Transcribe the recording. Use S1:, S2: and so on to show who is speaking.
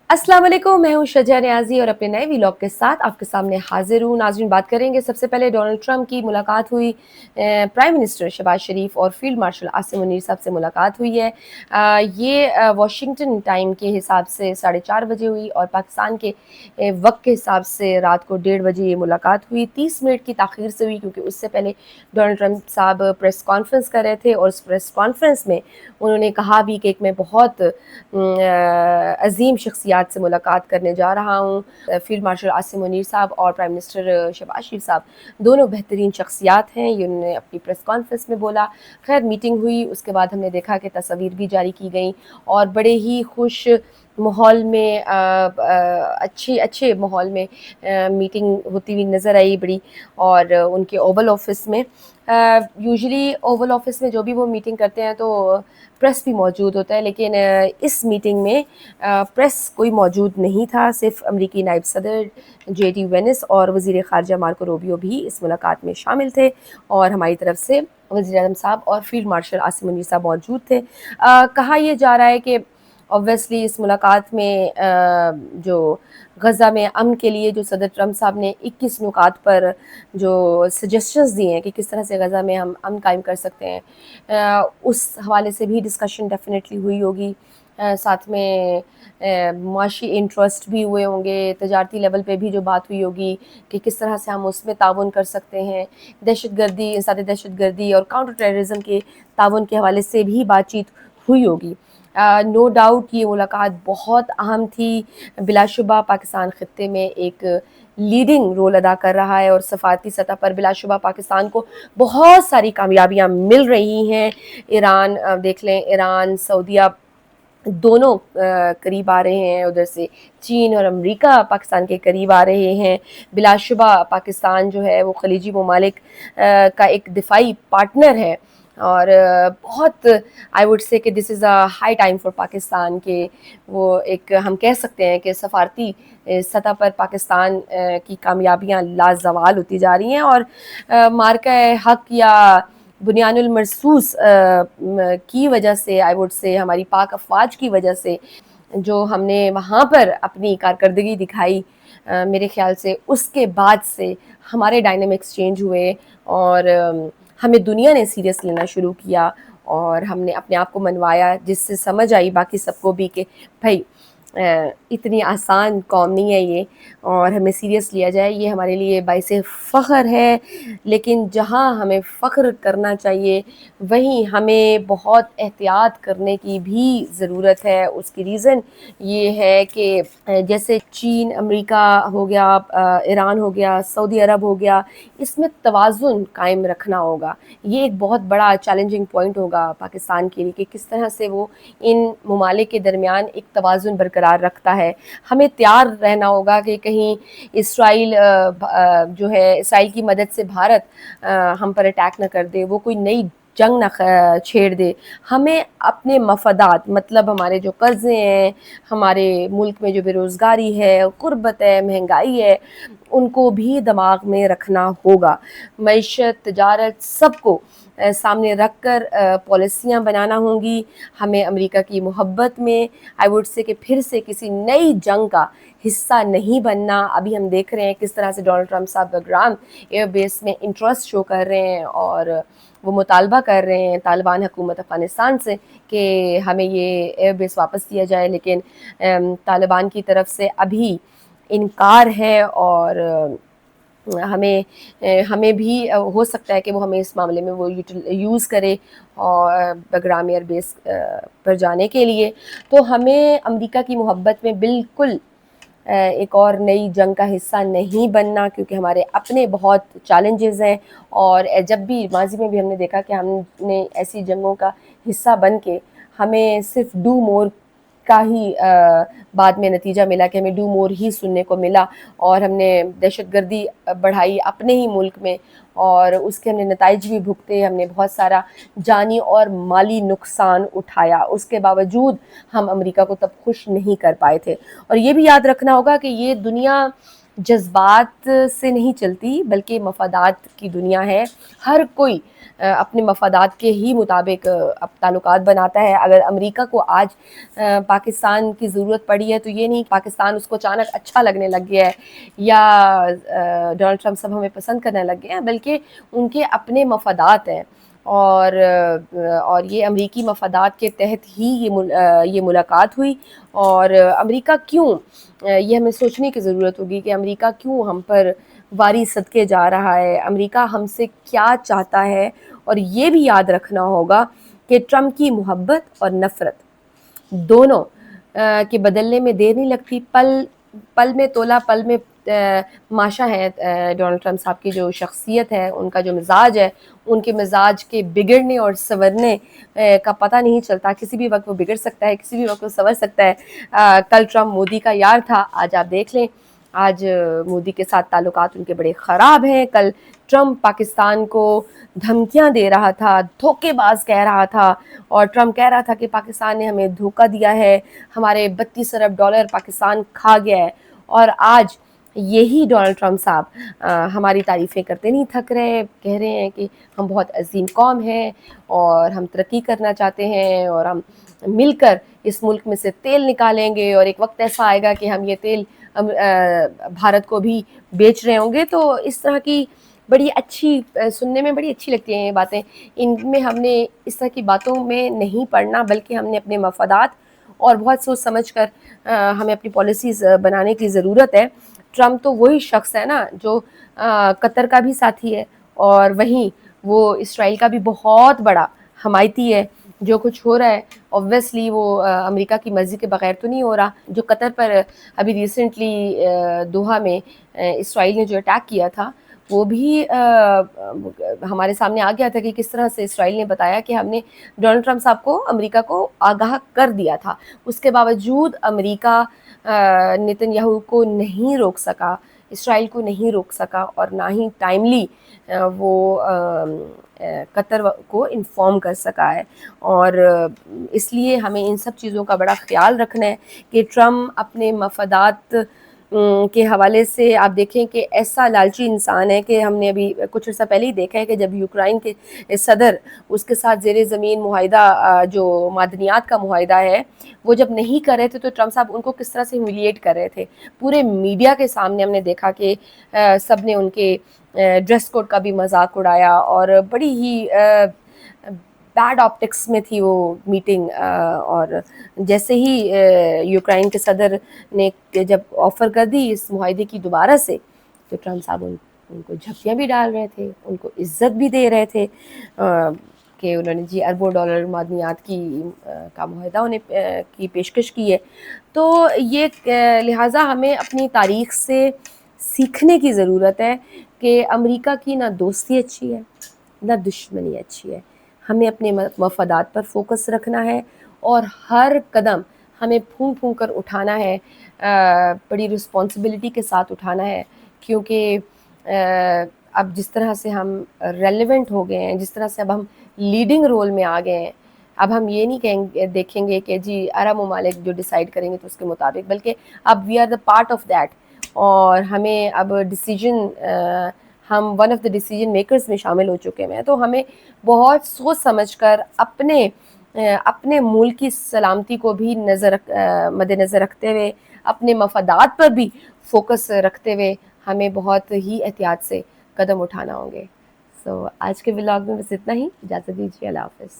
S1: अस्सलाम वालेकुम, मैं हूँ शजा नियाज़ी और अपने नए व्लॉग के साथ आपके सामने हाज़िर हूँ। नाज़रीन, बात करेंगे सबसे पहले डोनाल्ड ट्रंप की मुलाकात हुई, प्राइम मिनिस्टर शहबाज शरीफ और फील्ड मार्शल आसिम मुनीर साहब से मुलाकात हुई है। ये वाशिंगटन टाइम के हिसाब से 4:30 बजे हुई और पाकिस्तान के वक्त के हिसाब से रात को 1:30 बजे ये मुलाकात हुई। 30 मिनट की ताख़ीर से हुई क्योंकि उससे पहले डोनाल्ड ट्रंप साहब प्रेस कॉन्फ्रेंस कर रहे थे और उस प्रेस कॉन्फ्रेंस में उन्होंने कहा भी कि मैं बहुत अजीम शख्सियात से मुलाकात करने जा रहा हूँ। फील्ड मार्शल आसिम मुनीर साहब और प्राइम मिनिस्टर शहबाज शरीफ साहब दोनों बेहतरीन शख्सियात हैं, ये उन्होंने अपनी प्रेस कॉन्फ्रेंस में बोला। खैर, मीटिंग हुई, उसके बाद हमने देखा कि तस्वीर भी जारी की गई और बड़े ही खुश माहौल में अच्छे माहौल में मीटिंग होती हुई नज़र आई बड़ी। और उनके ओवल ऑफिस में यूजुअली ओवल ऑफिस में जो भी वो मीटिंग करते हैं तो प्रेस भी मौजूद होता है, लेकिन इस मीटिंग में प्रेस कोई मौजूद नहीं था। सिर्फ अमरीकी नायब सदर JD वेनिस और वज़ीर ख़ारजा मार्को रूबियो भी इस मुलाकात में शामिल थे और हमारी तरफ से वज़ीर आज़म साहब और फील्ड मार्शल आसिम मुनीर साहब मौजूद थे। कहा यह जा रहा है कि ऑब्वियसली इस मुलाकात में जो गज़ा में अमन के लिए जो सदर ट्रंप साहब ने 21 नुकात पर जो सजेशंस दिए हैं कि किस तरह से गज़ा में हम अमन कायम कर सकते हैं, उस हवाले से भी डिस्कशन डेफिनेटली हुई होगी। साथ में मुआशी इंटरेस्ट भी हुए होंगे, तजारती लेवल पे भी जो बात हुई होगी कि किस तरह से हम उसमें ताउन कर सकते हैं। दहशतगर्दी, इंसदाद दहशतगर्दी और काउंटर टेररिज्म के ताउन के हवाले से भी बातचीत हुई होगी। नो डाउट ये मुलाकात बहुत अहम थी। बिलाशुबा पाकिस्तान ख़ित्ते में एक लीडिंग रोल अदा कर रहा है और सफ़ारती सतह पर बिलाशुबा पाकिस्तान को बहुत सारी कामयाबियाँ मिल रही हैं। ईरान देख लें, ईरान, सऊदीया दोनों करीब आ रहे हैं, उधर से चीन और अमेरिका पाकिस्तान के करीब आ रहे हैं। बिलाशुबा पाकिस्तान जो है वो खलीजी ममालिक का एक दिफाई पार्टनर है और बहुत आई वुड से कि this is a high time for Pakistan के वो एक हम कह सकते हैं कि सफारती सतह पर पाकिस्तान की कामयाबियाँ लाजवाल होती जा रही हैं और मार्का हक या बुनियानुल मरसूस की वजह से आई वुड से हमारी पाक अफवाज की वजह से जो हमने वहाँ पर अपनी कारकर्दगी दिखाई, मेरे ख़्याल से उसके बाद से हमारे डायनामिक्स चेंज हुए और हमें दुनिया ने सीरियस लेना शुरू किया और हमने अपने आप को मनवाया, जिससे समझ आई बाकी सबको भी कि भाई इतनी आसान कौम नहीं है ये और हमें सीरियस लिया जाए। ये हमारे लिए बाइसे फ़ख्र है, लेकिन जहाँ हमें फ़ख्र करना चाहिए वहीं हमें बहुत एहतियात करने की भी ज़रूरत है। उसकी रीज़न ये है कि जैसे चीन, अमेरिका हो गया, ईरान हो गया, सऊदी अरब हो गया, इसमें तवाज़ुन कायम रखना होगा। ये एक बहुत बड़ा चैलेंजिंग पॉइंट होगा पाकिस्तान के लिए कि किस तरह से वो इन ममालिक के दरमियान एक तवाज़ुन बरकरार रखता है। हमें तैयार रहना होगा कि कहीं इसराइल जो है, इसराइल की मदद से भारत हम पर अटैक न कर दे, वो कोई नई जंग न छेड़ दे। हमें अपने मफादात, मतलब हमारे जो कर्ज़े हैं, हमारे मुल्क में जो बेरोज़गारी है, ग़ुरबत है, महंगाई है, उनको भी दिमाग में रखना होगा। मईशत, तिजारत सबको सामने रख कर पॉलिसियाँ बनाना होंगी। हमें अमेरिका की मोहब्बत में आई वुड से कि फिर से किसी नई जंग का हिस्सा नहीं बनना। अभी हम देख रहे हैं किस तरह से डोनाल्ड ट्रंप साहब बग्राम एयर बेस में इंटरेस्ट शो कर रहे हैं और वो मुतालबा कर रहे हैं तालिबान हुकूमत अफ़गानिस्तान से कि हमें ये एयर बेस वापस दिया जाए, लेकिन तालिबान की तरफ से अभी इनकार है और हमें भी हो सकता है कि वो हमें इस मामले में वो यूज़ करे और बग्राम एयर बेस पर जाने के लिए। तो हमें अमेरिका की मोहब्बत में बिल्कुल एक और नई जंग का हिस्सा नहीं बनना, क्योंकि हमारे अपने बहुत चैलेंजेस हैं और जब भी माजी में भी हमने देखा कि हमने ऐसी जंगों का हिस्सा बन के हमें सिर्फ डू मोर का ही बाद में नतीजा मिला कि हमें डू मोर ही सुनने को मिला और हमने दहशतगर्दी बढ़ाई अपने ही मुल्क में और उसके हमने नताइज भी भुगते। हमने बहुत सारा जानी और माली नुकसान उठाया, उसके बावजूद हम अमेरिका को तब खुश नहीं कर पाए थे। और ये भी याद रखना होगा कि ये दुनिया جذبات سے نہیں چلتی بلکہ مفادات کی دنیا ہے. ہر کوئی اپنے مفادات کے ہی مطابق اب تعلقات بناتا ہے. اگر امریکہ کو آج پاکستان کی ضرورت پڑی ہے تو یہ نہیں پاکستان اس کو اچانک اچھا لگنے لگ گیا ہے یا ڈونلڈ ٹرمپ سب ہمیں پسند کرنے لگ گئے ہیں, بلکہ ان کے اپنے مفادات ہیں. اور یہ امریکی مفادات کے تحت ہی یہ ملاقات ہوئی. اور امریکہ کیوں, یہ ہمیں سوچنے کی ضرورت ہوگی کہ امریکہ کیوں ہم پر واری صدقے جا رہا ہے, امریکہ ہم سے کیا چاہتا ہے. اور یہ بھی یاد رکھنا ہوگا کہ ٹرمپ کی محبت اور نفرت دونوں کے بدلنے میں دیر نہیں لگتی. پل میں تولا پل میں ماشا ہے. ڈونلڈ ٹرمپ صاحب کی جو شخصیت ہے, ان کا جو مزاج ہے, ان کے مزاج کے بگڑنے اور سنورنے کا پتہ نہیں چلتا. کسی بھی وقت وہ بگڑ سکتا ہے, کسی بھی وقت وہ سنور سکتا ہے. کل ٹرمپ مودی کا یار تھا, آج آپ دیکھ لیں آج مودی کے ساتھ تعلقات ان کے بڑے خراب ہیں. کل ٹرمپ پاکستان کو دھمکیاں دے رہا تھا, دھوکے باز کہہ رہا تھا, اور ٹرمپ کہہ رہا تھا کہ پاکستان نے ہمیں دھوکہ دیا ہے, ہمارے $32 ارب پاکستان کھا گیا ہے. اور آج یہی ڈونلڈ ٹرمپ صاحب ہماری تعریفیں کرتے نہیں تھک رہے, کہہ رہے ہیں کہ ہم بہت عظیم قوم ہیں اور ہم ترقی کرنا چاہتے ہیں اور ہم مل کر اس ملک میں سے تیل نکالیں گے, اور ایک وقت ایسا آئے گا کہ ہم یہ تیل بھارت کو بھی بیچ رہے ہوں گے. تو اس طرح کی بڑی اچھی, سننے میں بڑی اچھی لگتی ہیں یہ باتیں. ان میں ہم نے اس طرح کی باتوں میں نہیں پڑھنا, بلکہ ہم نے اپنے مفادات اور بہت سوچ سمجھ کر ہمیں اپنی پالیسیز بنانے کی ضرورت ہے. ٹرمپ تو وہی شخص ہے نا جو قطر کا بھی ساتھی ہے, اور وہیں وہ اسرائیل کا بھی بہت بڑا حمایتی ہے. جو کچھ ہو رہا ہے اوبویسلی وہ امریکہ کی مرضی کے بغیر تو نہیں ہو رہا. جو قطر پر ابھی ریسنٹلی دوحہ میں اسرائیل نے جو اٹیک کیا تھا, وہ بھی ہمارے سامنے آ گیا تھا کہ کس طرح سے اسرائیل نے بتایا کہ ہم نے ڈونلڈ ٹرمپ صاحب کو امریکہ کو آگاہ کر دیا تھا. اس کے باوجود امریکہ نیتن یاہو کو نہیں روک سکا, اسرائیل کو نہیں روک سکا, اور نہ ہی ٹائملی وہ قطر کو انفارم کر سکا ہے. اور اس لیے ہمیں ان سب چیزوں کا بڑا خیال رکھنا ہے کہ ٹرمپ اپنے مفادات کے حوالے سے آپ دیکھیں کہ ایسا لالچی انسان ہے کہ ہم نے ابھی کچھ عرصہ پہلے ہی دیکھا ہے کہ جب یوکرائن کے صدر اس کے ساتھ زیر زمین معاہدہ جو معدنیات کا معاہدہ ہے وہ جب نہیں کر رہے تھے تو ٹرمپ صاحب ان کو کس طرح سے ہیوملیٹ کر رہے تھے. پورے میڈیا کے سامنے ہم نے دیکھا کہ سب نے ان کے ڈریس کوڈ کا بھی مذاق اڑایا, اور بڑی ہی بیڈ آپٹکس میں تھی وہ میٹنگ. اور جیسے ہی یوکرائن کے صدر نے جب آفر کر دی اس معاہدے کی دوبارہ سے, تو ٹرمپ صاحب ان کو جھپیاں بھی ڈال رہے تھے, ان کو عزت بھی دے رہے تھے کہ انہوں نے جی اربوں ڈالر معدنیات کی کا معاہدہ انہیں کی پیشکش کی ہے. تو یہ لہٰذا ہمیں اپنی تاریخ سے سیکھنے کی ضرورت ہے کہ امریکہ کی نہ دوستی اچھی ہے نہ دشمنی اچھی ہے. ہمیں اپنے مفادات پر فوکس رکھنا ہے, اور ہر قدم ہمیں پھونک پھونک کر اٹھانا ہے, بڑی رسپانسبلٹی کے ساتھ اٹھانا ہے. کیونکہ اب جس طرح سے ہم ریلیونٹ ہو گئے ہیں, جس طرح سے اب ہم لیڈنگ رول میں آ گئے ہیں, اب ہم یہ نہیں دیکھیں گے کہ جی عرب ممالک جو ڈیسائیڈ کریں گے تو اس کے مطابق, بلکہ اب we are the part of that. اور ہمیں اب ڈیسیجن, ہم one of the decision makers میں شامل ہو چکے ہیں. تو ہمیں بہت سوچ سمجھ کر اپنے ملک کی سلامتی کو بھی مد نظر رکھتے ہوئے, اپنے مفادات پر بھی فوکس رکھتے ہوئے ہمیں بہت ہی احتیاط سے قدم اٹھانا ہوں گے. سو آج کے ولاگ میں بس اتنا ہی, اجازت دیجیے, اللہ حافظ.